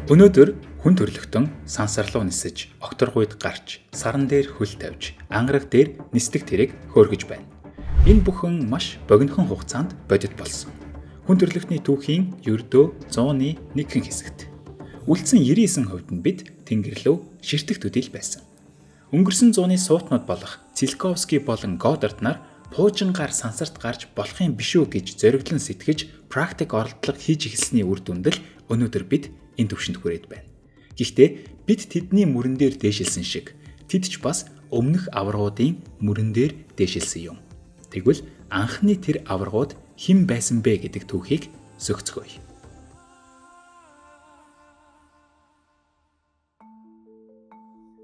Өнөөдөр хүн төрлөختөн сансар руу нисэж, окторгуйд гарч, саран дээр хөл тавьж, ангараг дээр нисдэг тэрэг хөөргөж байна. Энэ бүхэн маш богинохон хугацаанд бодит болсон. Хүн төрлөختний түүхийн ердөө 100-ны 1 хэсэгт. Үлдсэн 99% нь бид Тэнгэр лөө ширтэх төдийл байсан. Өнгөрсөн 100-ны суутнууд болох Циолковский болон Годдард нар пуужингаар сансарт гарч болохын биш үү гэж зориглон сэтгэж практик оролдлого хийж эхэлсний үр дүнд л өнөөдөр бид энэ төвшөнд хүрээд байна. Гэхдээ бид тэдний мөрөн дээр дээшилсэн шиг тэд ч бас өмнөх аваргуудын мөрөн дээр дээшилсэн юм. Тэгвэл анхны тэр аваргууд хэн байсан бэ гэдэг түүхийг сөгцгөөе.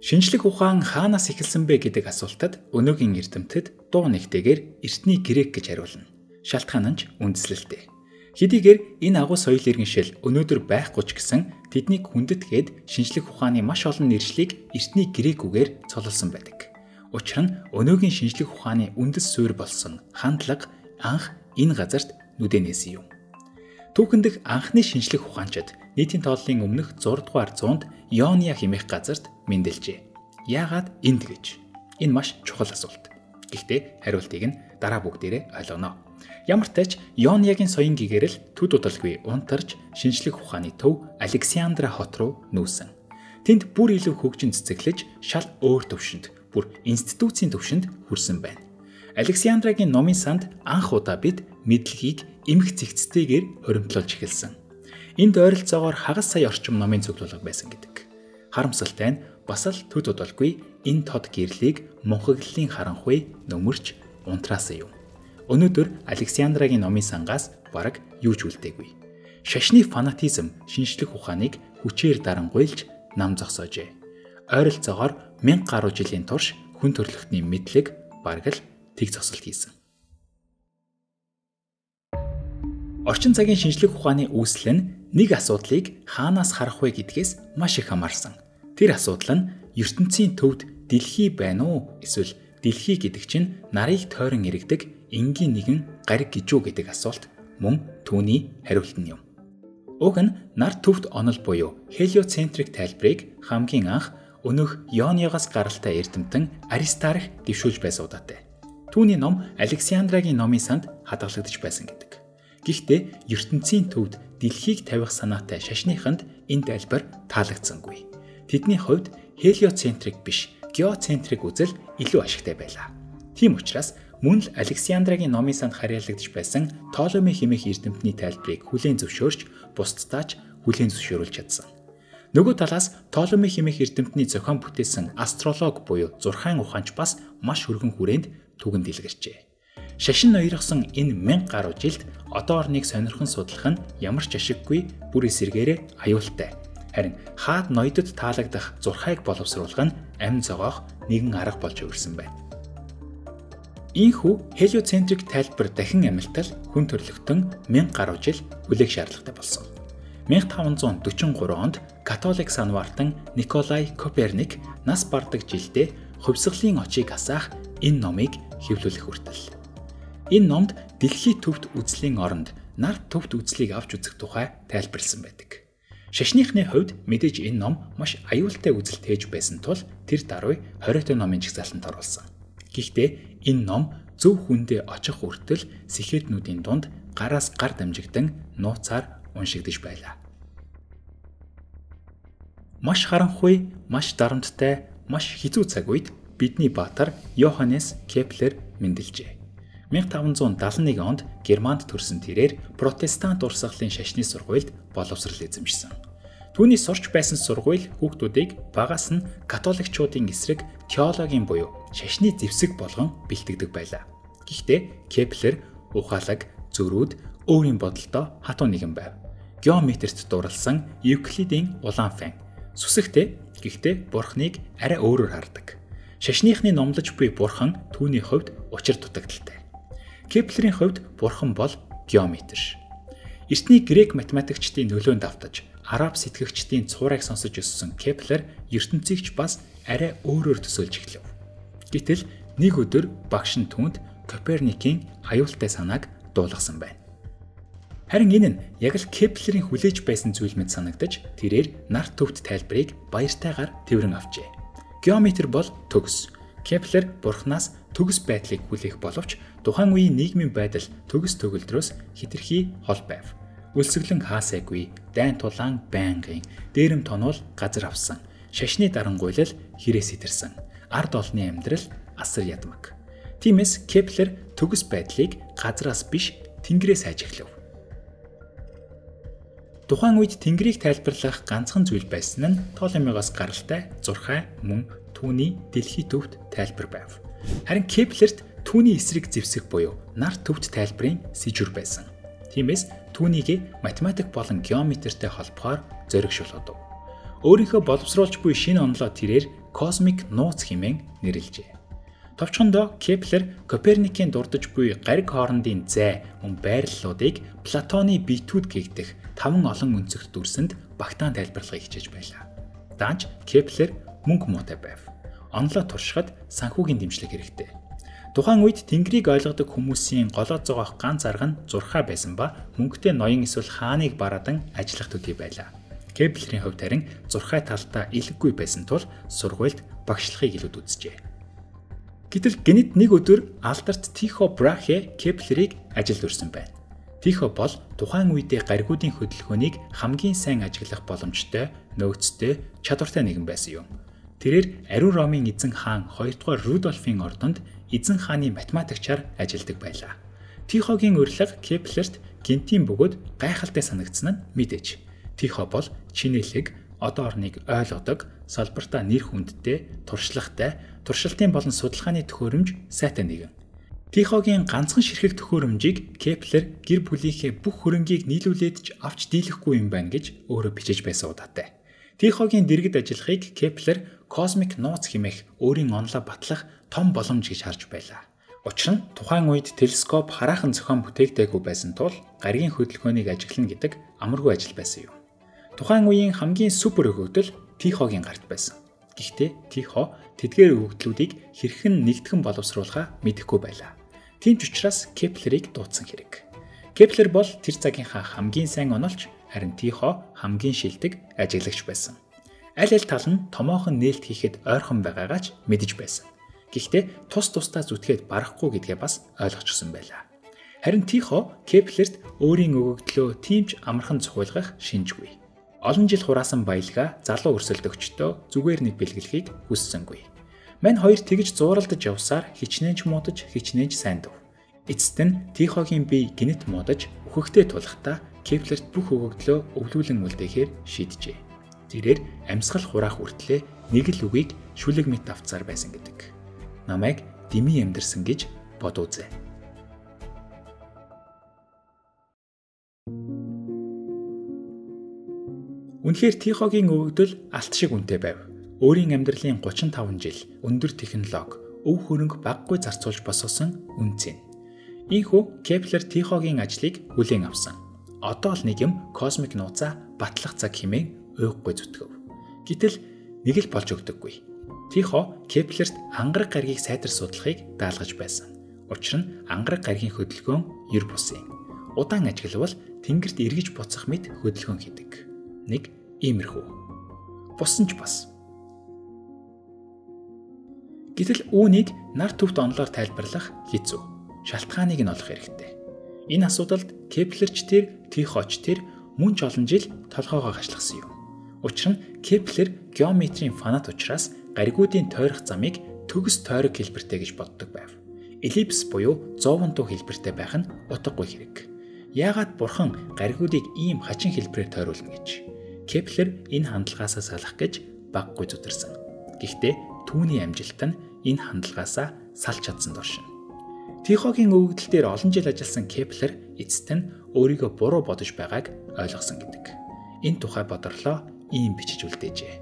Шинжлэх ухаан хаанаас эхэлсэн бэ гэдэг асуултад өнөөгийн эрдэмтэд дуу нэгтэйгээр эртний грек гэж хариулна. Шалтгаан нь ч үндэслэлтэй. Хэдийгээр энэ агуу соёл иргэншил өнөөдөр байхгүй ч гэсэн тэднийг хүндэтгээд шинжлэх ухааны маш олон нэршлиг эртний грек үгээр цололсон байдаг. Учир нь өнөөгийн шинжлэх ухааны үндэс суурь болсон хандлага анх энэ газарт нүдэнээс юм. Түүхэндх анхны шинжлэх ухаанчид нийтийн тооллын өмнөх 6 дугаар зуунд Иония хэмээх газарт мэндэлжээ. Яагаад энд гэж? Энэ маш чухал асуулт. Гэхдээ хариултыг нь дараа бүгдээрээ ойлгоно. Ямар ч тач Иониягийн соён гэгэрэл төд удалгүй унтарч шинжлэх ухааны төв Александра хот руу нүүсэн. Тэнд бүр илүү хөгжин цэцэглэж шал өөр төвшөнд, бүр институцийн төвшөнд хүрсэн байна. Александрагийн номын санд анх удаа бид мэдлэгийг эмх цэгцтэйгээр хоримтлуулж эхэлсэн. Энд ойролцоогоор хагас сая орчим номын цуглуулга байсан гэдэг. Харамсалтай нь бас л төд удалгүй энэ тод гэрлийг мунхаглалын харанхуй нөмөрч унтраасан юм. Өнөөдөр Александрагийн номын сангаас бараг юу ч үлдээгүй. Шашны фанатизм шинжлэх ухааныг хүчээр дарангуйлж нам зогсоожээ. Ойролцоогоор 1000 гаруй жилийн турш хүн төрлөختний мэдлэг бараг л тэг зогсолт хийсэн. Орчин цагийн шинжлэх ухааны үүсэл нь нэг асуудлыг хаанаас харах вэ гэдгээс маш их хамаарсан. Тэр асуудал нь ертөнцийн төвд дэлхий байна уу? Эсвэл дэлхий гэдэг чинь нарыг тойрон иргэдэг энгийн нэгэн гариг гэж үү гэдэг асуулт мөн түүний хариулт нь юм. Уг нь нар төвд онол буюу хелиоцентрик тайлбарыг хамгийн анх өнөөх Иониогоос гаралтай эрдэмтэн Аристарх дэвшүүлж байсан удаатай. Түүний ном Александрагийн номын санд хадгалагдаж байсан гэдэг. Гэхдээ ертөнцийн төвд дэлхийг тавих санаатай шашныханд энэ тайлбар таалагдсангүй. Тэдний хувьд хелиоцентрик биш, геоцентрик үзэл илүү ашигтай байлаа. Тийм учраас мөн л Александрагийн номын санд харьяалагдж байсан Толомей хэмээх эрдэмтний тайлбарыг хүлээн зөвшөөрч бусдаа ч хүлээн зөвшөөрүүлж чадсан. Нөгөө талаас Толомей хэмээх эрдэмтний зохион бүтээсэн астролог буюу зурхаан ухаанч бас маш өргөн хүрээнд түгэнд дэлгэрчээ. Шашин ноёрхсон энэ 1000 гаруй жилд одоо орныг сонирхон судлах нь ямар ч ашиггүй бүр эсэргээрээ аюултай. Харин хаад ноёдод таалагдах зурхайг боловсруулах нь амь зогоох нэгэн арга болж өөрсөн байна. Ийхүү хелиоцентрик тайлбар дахин амилтал хүн төрлөختөн 1000 гаруй жил хүлээх шаардлагатай болсон. 1543 онд католик санваартан Николай Коперник нас бардаг жилдээ хувьсгалын очийг асаах энэ номыг хэвлүүлэх хүртэл. Энэ номд дэлхий төвд үзлийн оронд нар төвд үзлийг авч үзэх тухай тайлбарлсан байдаг. Шашныхны хувьд мэдээж энэ ном маш аюултай үзэл тээж байсан тул тэр даруй 20 номын жагсаалтанд оруулсан. Гэхдээ энэ ном зөв хүндээ очих хүртэл сэхэтнүүдийн дунд гараас гар дамжигдан нууцаар уншигдэж байлаа. Маш харанхуй, маш дарамттай, маш хэцүү цаг үед бидний баатар Йоханнес Кеплер мэндэлжээ. 1571 онд Германд төрсэн тэрээр протестант урсгалын шашны сургуульд боловсрол эзэмшсэн. Түүний сурч байсан сургууль хүүхдүүдийг багаас нь католикчуудын эсрэг теологийн буюу шашны зэвсэг болгон бэлтгэдэг байлаа. Гэхдээ Кеплер ухаалаг, зөрүүд, өөрийн бодолдоо хатуу нэгэн байв. Геометрт дурлсан Евклидийн улаан фэн. Сүсэгтэй, гэхдээ бурхныг арай өөрөөр хардаг. Шашныхны номлож буй бурхан түүний хувьд учир дутагдaltaй. Кеплерийн хувьд бурхан бол геометр. Эртний грек математикчдын нөлөөнд автаж араб сэтгэгчдийн цуурайг сонсож өссөн Кеплер ертөнцийг ч бас арай өөрөөр төсөөлж эхлэв. Гэтэл нэг өдөр багш нь түүнд Коперникийн аюултай санааг дуулгасан байна. Харин энэ нь яг л Кеплерийн хүлээж байсан зүйл мэт санагдаж тэрээр нарт төвд тайлбарыг баяртайгаар тэрвэн авчээ. Геометр бол төгс. Кеплер Бурханаас төгс байдлыг хүлээх боловч тухайн үеийн нийгмийн байдал төгс төгөлдрөөс хэтэрхий хол байв. Үлсгэлэн хаасайгүй, дайн тулаан байнгын, дээрэм тонвол газар авсан, шашны дарангуйлал хэрээс итэрсэн, ард олны амьдрал асар ядмаг. Тиймээс Кеплер төгс байдлыг газраас биш тэнгэрээс ажиглав. Тухайн үед тэнгэрийг тайлбарлах ганцхан зүйл байсан нь Толемигоос гаралтай зурхай мөн түүний дэлхий төвд тайлбар байв. Харин Кеплерт түүний эсрэг зэвсэг буюу нар төвд тайлбарын сэжүр байсан. Тиймээс түүнийг математик болон геометртэй холбохоор зоригшуулгав. Өөрийнхөө боловсруулж буй шинэ онолоо тэрээр космик нууц хэмээн нэрлэжээ. Товчхондоо Кеплер Коперникийн дурдж буй гариг хоорондын зай мөн байрлалуудыг Платоны биетүүд гэгдэх 5 олон өнцөгт дүрсэнд багтаан тайлбарлахыг хичээж байлаа. Даанч Кеплер мөнгө муутай байв. Онолоо туршихад санхүүгийн дэмжлэг хэрэгтэй. Тухайн үед тэнгэрийг ойлгодог хүмүүсийн голоо зогоох ганц арга нь зурхай байсан ба мөнгөтэй ноён эсвэл хааныг бараадан ажиллах төдий байлаа. Кеплерийн хувьд харин зурхай талдаа илэггүй байсан тул сургуульд багшлахыг илүүд үзжээ. Гэтэл гэнэт нэг өдөр алдарт Тихо Брахе Кеплерийг ажилд өрсөн байна. Тихо бол тухайн үедээ гаригуудын хөдөлгөөнийг хамгийн сайн ажиглах боломжтой, нөөцтэй, чадвартай нэгэн байсан юм. Тэрээр ариун Ромын эзэн хаан 2 дугаар Рудольфийн ордонд эзэн хааны математикчаар ажилладаг байлаа. Тихогийн урилга Кеплерт гинтийн бөгөөд гайхалтай санагдсан нь мэдээж. Тихо бол чинэлэг, одоо орныг ойлгодог, салбартаа нэр хүндтэй, туршлагатай, туршилтын болон судалгааны төхөөрөмж сайтай нэгэн. Тихогийн ганцхан ширхэг төхөөрөмжийг Кеплер гэр бүлийнхээ бүх хөрөнгийг нийлүүлээд ч авч дийлэхгүй юм байна гэж өөрөө бичиж байсан удаатай. Тихогийн дэргэд ажиллахыг Кеплер космик нууц хэмээх өөрийн онолоо батлах том боломж гэж харж байлаа. Учир нь тухайн үед телескоп хараахан зохион бүтээгдээгүй байсан тул гаригийн хөдөлгөөнийг ажиглана гэдэг амаргүй ажил байсан юм. Тухайн үеийн хамгийн супер өгөгдөл Тихогийн гарт байсан. Гэхдээ Тихо тэдгээр өгөгдлүүдийг хэрхэн нэгтгэн боловсруулахаа мэдэхгүй байлаа. Тийм ч учраас Кеплерийг дуудсан хэрэг. Кеплер бол тэр цагийнхаа хамгийн сайн онолч, харин Тихо хамгийн шилдэг ажиглагч байсан. Аль тал нь томоохон нээлт хийхэд ойрхон байгаагаа ч мэдэж байсан. Гэхдээ тус тусдаа зүтгээд барахгүй гэдгээ бас ойлгочихсон байлаа. Харин Тихо Кеплерт өөрийн өгөгдлөө тийм ч амархан цохиулгах шинжгүй. Олон жил хураасан баялгаа залуу өрсөлдөгчдөө зүгээр нэг бэлгэлхийг хүссэнгүй. Мань хоёр тэгж зууралдаж явсаар хичнээн ч муудаж, хичнээн ч сайн дав. Эцэст нь Тихогийн бие гинэт муудаж, үхэгтэй тулахдаа Кеплерт бүх өгөгдлөө өвлүүлэн үлдээхээр шийджээ. Тэрээр амьсгал хураах үртлээ нэг л үгийг шүлэг мэт авцаар байсан гэдэг. Намайг дими амьдэрсэн гэж бод үзье. Үнэхээр Тихогийн өгөгдөл алт шиг үнэтэй байв. Өөрийн амьдралын 35 жил өндөр технологи, өв хөрөнгө баггүй зарцуулж босгосон үн цэн. Ийхүү Кеплер Тихогийн ажлыг хүлээн авсан. Одоо л нэг юм космик нууцаа батлах цаг хэмээн уйггүй зүтгэв. Гэтэл нэг л болж өгдөггүй. Тихо Кеплерт ангараг гаригийг сайтар судлахыг даалгаж байсан. Учир нь ангараг гаригийн хөдөлгөөн ер бусын. Удаан ажиглавал тэнгэрт эргэж буцах мэт хөдөлгөөн хийдэг. Нэг иймэрхүү. Бусан ч бас. Гэтэл үүнийг нар төвт онолоор тайлбарлах хэцүү. Шалтгааныг нь олох хэрэгтэй. Энэ асуудалд Кеплерч тэр, Тихоч тэр мөн ч олон жил толгоогоо гашлагсан юм. Учир нь Кеплер геометрийн фанат учраас гаригуудын тойрох замыг төгс тойрог хэлбэртэй гэж боддог байв. Эллипс буюу 100 дуу хэлбэртэй байх нь утгагүй хэрэг. Яагаад бурхан гаригуудыг ийм хачин хэлбэрээр тойруулна гэж? Кеплер энэ хандлагаасаа салах гэж баггүй зүтэрсэн. Гэхдээ түүний амжилт нь энэ хандлагаасаа салж чадсан доршин. Тихогийн өгөгдөл дээр олон жил ажилласан Кеплер эцэст нь өөрийгөө буруу бодож байгааг ойлгосон гэдэг. Энэ тухай бодорлоо ийм бичиж үлдээжээ.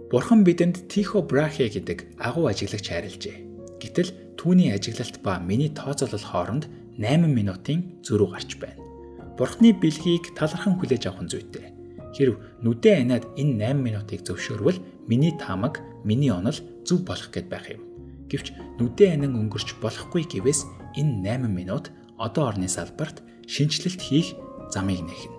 Бурхан бидэнд Тихо Брахе гэдэг агуу ажиглагч хайрлажээ. Гэтэл түүний ажиглалт ба миний тооцоолол хооронд 8 минутын зөрүү гарч байна. Бурханы бэлгийг талархан хүлээж авах нь зүйтэй. Хэрв нүдээ анаад энэ 8 минутыг зөвшөөрвөл миний таамаг, миний онол зөв болох гэд байх юм. Гэвч нүдээ анан өнгөрч болохгүй гэвээс энэ 8 минут одоо орны салбарт шинжилэлт хийх замыг нэхнэ.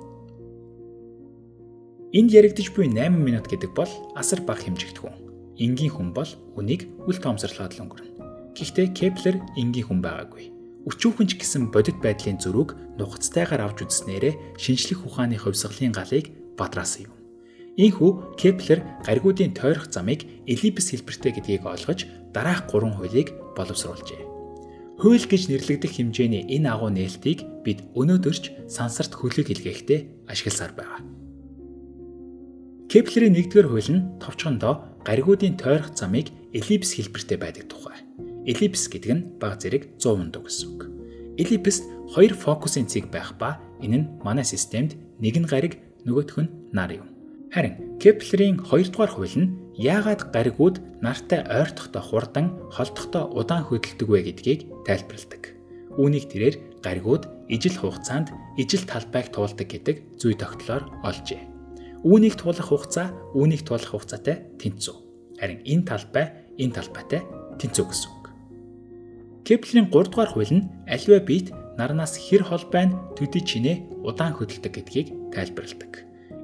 Энд яригдж буй 8 минут гэдэг бол асар бага хэмжигдэх хүн. Энгийн хүн бол үнийг үл тоомсорлоход л өнгөрнө. Гэхдээ Кеплер энгийн хүн байгаагүй. Өчүүхэнч гэсэн бодит байдлын зөрүүг нухацтайгаар авч үзснээрээ шинжлэх ухааны хувьсгалын галыг бадраасан юм. Ийхүү Кеплер гаригуудын тойрох замыг эллипс хэлбэртэй гэдгийг ойлгож дараах 3 хуулийг боловсруулжээ. Хууль гэж нэрлэгдэх хэмжээний энэ агуу нээлтийг бид өнөөдөрч сансарт хөлөг илгээхдээ ашигласаар байгаа. Кеплерийн 1-р хууль нь товчхондоо гаригуудын тойрох замыг эллипс хэлбэртэй байдаг тухай. Эллипс гэдэг нь бага зэрэг 100 ундаг гэсэн үг. Эллипсд 2 фокусын цэг байх ба энэ нь манай системд нэг нь гариг, нөгөөх нь нар юм. Харин Кеплерийн 2-р хууль нь яагаад гаригууд нартай ойртохдоо хурдан, холдохдоо удаан хөдөлдөг вэ гэдгийг тайлбарладаг. Үүнийг тэрээр гаригууд ижил хугацаанд ижил талбайг туулдаг гэдэг зүй тогтолоор олжээ. Үүнийг туулах хугацаатай тэнцүү. Харин энэ талбайтай тэнцүү гэсэн үг. Кеплерийн 3-р хууль нь аливаа биет нарнаас хэр хол байна төдий чинээ удаан хөдөлдөг гэдгийг тайлбарладаг.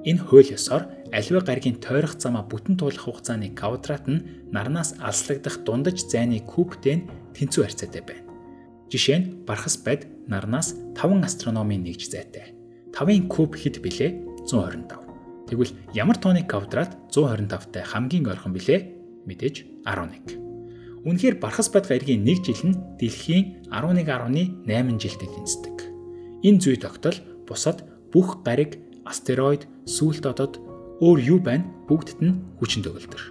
Энэ хууль ёсоор аливаа гаригийн тойрох замаа бүтэн туулах хугацааны квадрат нь нарнаас алслагдах дундаж зайны кубтэй тэнцүү харьцаатай байна. Жишээ нь бархас байд нарнаас 5 астрономийн нэгж зайтай. 5-ын куб хэд билээ? 125. Тэгвэл ямар тооны квадрат 125-тай хамгийн ойрхон билээ? Мэдээж 11. Үнэхээр бархас байд гаригийн 1 жил нь дэлхийн 11.8 жилдээ тэнцдэг. Энэ зүй тогтол бусад бүх гариг, астероид, сүүлт одод өөр юу байна? Бүгдд нь хүчин төгөлдөр.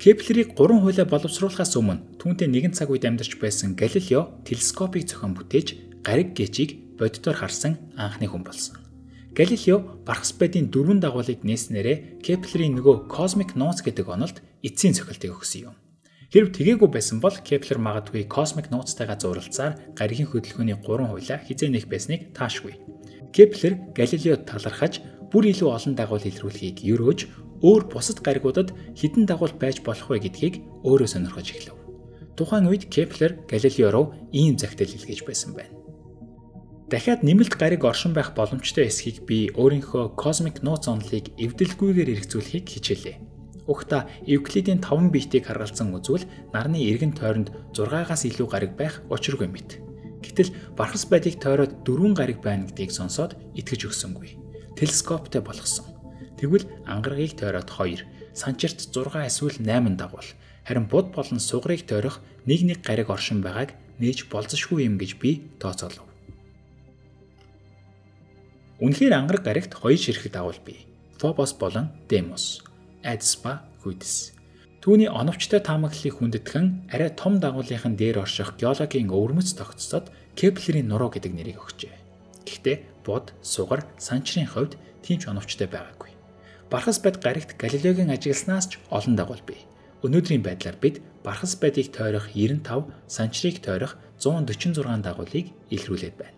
Кеплерийг 3 хуулиа боловсруулахаас өмнө түүнтэй нэгэн цаг үед амьдарч байсан Галилео телескопыг зохион бүтээж гариг гэжийг боддоор харсан анхны хүн болсон. Галилео бархас байдын 4 дагуулыг нээснээрээ Кеплерийн нөгөө космик нууц гэдэг онолд эцсийн цохилтыг өгсөн юм. Хэрв тэгээгүй байсан бол Кеплер магадгүй космик нууцтайгаа зуралцаар гаригийн хөдөлгөөний 3 хуулиа хизээ нээх байсныг таашгүй. Кеплер Галилеод талархаж бүр илүү олон дагуул илрүүлэхийг ерөөж өөр бусад гаригуудад хэдэн дагуул байж болох вэ гэдгийг өөрөө сонирхож эхлэв. Тухайн үед Кеплер Галилео руу ийм захидал илгээж байсан байна. Дахиад нэмэлт гариг оршин байх боломжтой эсхийг би өөрийнхөө космик нууц онолыг эвдэлгүйгээр эргцүүлэхийг хичээлээ. Угтаа Евклидийн 5 биетийг харгалзан үзвэл нарны эргэн тойронд 6-аас илүү гариг байх учиргүй мэт. Гэтэл бархас байдыг тойроод 4 гариг байна гэдгийг сонсоод итгэж өгсөнгүй. Телескоптой болгосон. Тэгвэл ангаргийг тойроод 2, санчирт 6 эсвэл 8 дагуул. Харин буд болон сугарыг тойрох нэг гариг оршин байгааг нээж болзошгүй юм гэж би тооцоолов. Үнэхээр ангараг гаригт 2 ширхэг дагуул бий. Фобос болон Демос. Айдас ба Хүйдэс. Түүний оновчтой таамаглалыг хүндэтгэн арай том дагуулын дээр орших геологийн өвөрмөц тогтцоод Кеплерийн нуруу гэдэг нэрийг өгчээ. Гэхдээ буд, сугар, санчрын хувьд тийм ч оновчтой байгаагүй. Бархас байд гаригт Галилеогийн ажигласнаас ч олон дагуул бий. Өнөөдрийн байдлаар бид бархас байдыг тойрох 95, санчрыг тойрох 146 дагуулыг илрүүлээд байна.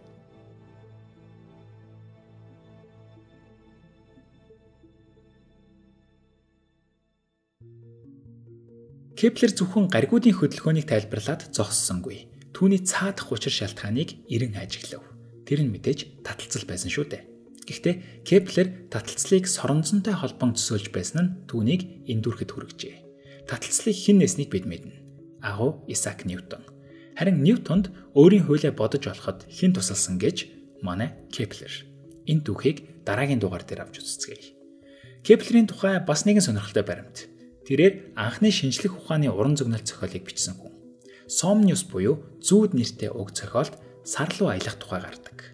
Кеплер зөвхөн гаригуудын хөдөлгөөнийг тайлбарлаад зогссонгүй. Түүний цаадах учир шалтгааныг эрен ажиглав. Тэр нь мэдээж таталцал байсан шүү дээ. Гэхдээ Кеплер таталцлыг соронзонтой холбон төсөөлж байсан нь түүнийг эндүрхэд хүргэжээ. Таталцлыг хэн нээснийг бид мэднэ. Агуу Исаак Ньютон. Харин Ньютонд өөрийн хуулиа бодож олоход хэн тусалсан гэж манай Кеплер. Энэ түүхийг дараагийн дугаар дээр авч үзцгээе. Кеплерийн тухай бас нэгэн сонирхолтой баримт. Тэрээр анхны шинжлэх ухааны уран зөгнөлт зохиолыг бичсэн хүн. Somnius буюу зүүд нэртэй уг зохиолд сар руу аялах тухай гардаг.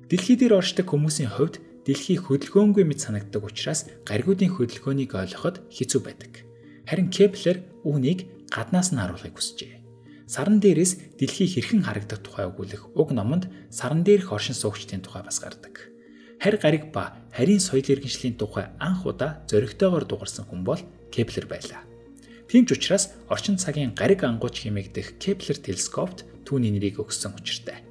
Дэлхий дээр оршдог хүмүүсийн хувьд дэлхий хөдөлгөөнгүй мэт санагддаг учраас гаригуудын хөдөлгөөнийг ойлгоход хэцүү байдаг. Харин Кеплер үүнийг гаднаас нь харуулахыг хүсжээ. Саран дээрээс дэлхий хэрхэн харагдах тухай өгүүлэх уг номонд саран дээрх оршин суугчдын тухай бас гардаг. Харь гариг ба харийн соёл иргэншлийн тухай анх удаа зоригтойгоор дугарсан хүн бол Кеплер байлаа. Тийм ч учраас орчин цагийн гариг ангууч хэмээгдэх Кеплер телескопт түүний нэрийг өгсөн учиртай.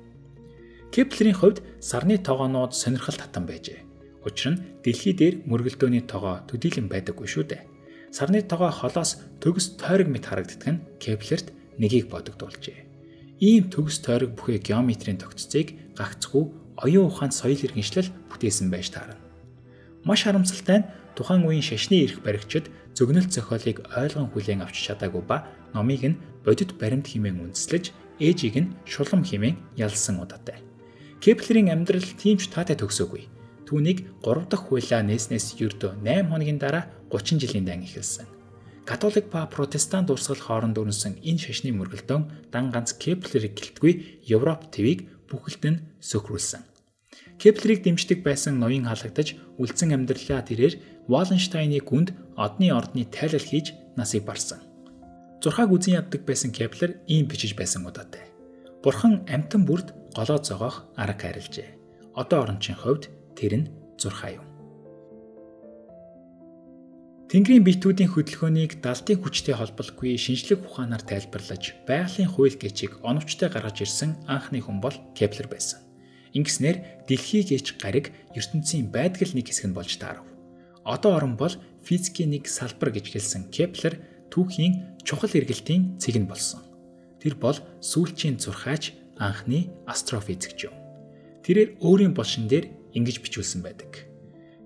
Кеплерийн хувьд сарны тогоонууд сонирхол татан байжээ. Учир нь дэлхий дээр мөргөлдөөний тогоо төдийлөн байдаггүй шүү дээ. Сарны тогоо холоос төгс тойрог мэт харагддаг нь Кеплерт нэгийг бодогдуулжээ. Ийм төгс тойрог бүхий геометрийн тогтцыг гагцхүү оюун ухаанд соёл иргэншлэл бүтээсэн байж таарна. Маш харамсалтай нь тухайн үеийн шашны эрх баригчид зөгнөлт зохиолыг ойлгон хүлээн авч чадаагүй ба номыг нь бодит баримт хэмээн үндэслэж, ээжийг нь шулам хэмээн ялсан удаатай. Кеплерийн амьдрал тийм ч таатай төгсөөгүй. Түүнийг 3 дахь хуулиа нээснээс ердөө 8 хоногийн дараа 30 жилийн дан эхэлсэн. Католик ба протестант урсгал хооронд өрнөсөн энэ шашны мөргөлдөөн дан ганц Кеплерийг гэлтгүй Европ твийг бүхэлд нь сөхрүүлсэн. Кеплерийг дэмждэг байсан ноён халагдаж үлдсэн амьдралаа тэрээр Валенштайны гүнд одны ордны тайлал хийж насыг барсан. Зурхааг үзэн яддаг байсан Кеплер ийм бичиж байсан удаатай. Бурхан амьтан бүрд голоо зогоох арга харилжээ. Одоо орончийн хувьд тэр нь зурхаа юм. Тэнгэрийн биетүүдийн хөдөлгөөнийг далдын хүчтэй холболгүй шинжлэх ухаанаар тайлбарлаж, байгалийн хууль гэчийг оновчтой гаргаж ирсэн анхны хүн бол Кеплер байсан. Ингэснээр дэлхий гэч гариг ертөнцийн байдгал нэг хэсэг нь болж таарав. Одоо орон бол физикийн нэг салбар гэж хэлсэн Кеплер түүхийн чухал эргэлтийн цэг нь болсон. Тэр бол сүүлчийн зурхаач, анхны астрофизикч юм. Тэрээр өөрийн булшин дээр ингэж бичүүлсэн байдаг.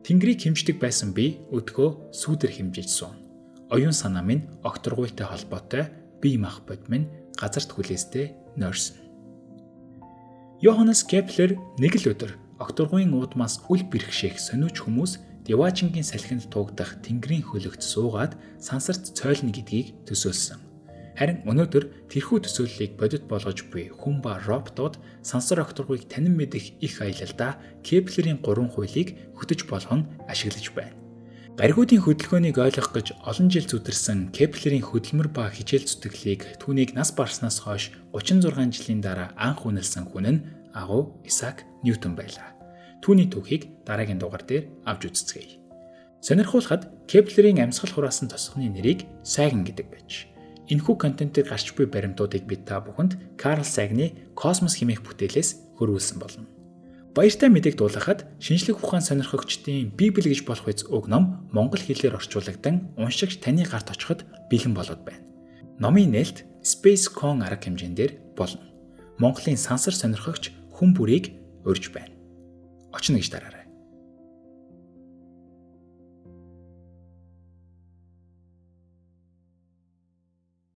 Тэнгэрийг хэмждэг байсан би өдгөө сүүдэр хэмжиж суун. Оюун санаа минь огторгуйтай холбоотой, бие мах бод минь газарт хүлээстэй нойрсон. Йоханнес Кеплер нэг л өдөр огторгуйн уудмаас үл бэрхшээх сониуч хүмүүс Деважингийн салхинд тугдах тэнгэрийн хөлөгт суугаад сансарт цойлно гэдгийг төсөөлсөн. Харин өнөөдөр тэрхүү төсөөллийг бодит болгож буй хүн ба роботууд сансар огторгуйг танин мэдэх их аялалдаа Кеплерийн 3 хуулийг хөтөж болгон ашиглаж байна. Гаригуудын хөдөлгөөнийг ойлгох гэж олон жил зүтэрсэн Кеплерийн хөдөлмөр ба хичээл зүтгэлийг түүнийг нас барснаас хойш 36 жилийн дараа анх үнэлсэн хүн нь агуу Исаак Ньютон байлаа. Түүний түүхийг дараагийн дугаар дээр авч үзцгээе. Сонирхуулахад Кеплерийн амьсгал хураасан тосгоны нэрийг Сайган гэдэг байж. Энэхүү контентыг гарч буй баримтуудыг бид та бүхэнд Карл Сагны Космос хэмээх бүтээлээс хөрвүүлсэн болно. Баяртай мэдээг дуулгахад шинжлэх ухаан сонирхогчдын Библи гэж болох үз уг ном монгол хэлээр орчуулагдан уншигч таны гарт очиход бэлэн болоод байна. Номын нээлт Space.com арга хэмжээндээр болно. Монголын сансар сонирхогч хүн бүрийг урьж байна. Очно гэж дараарай.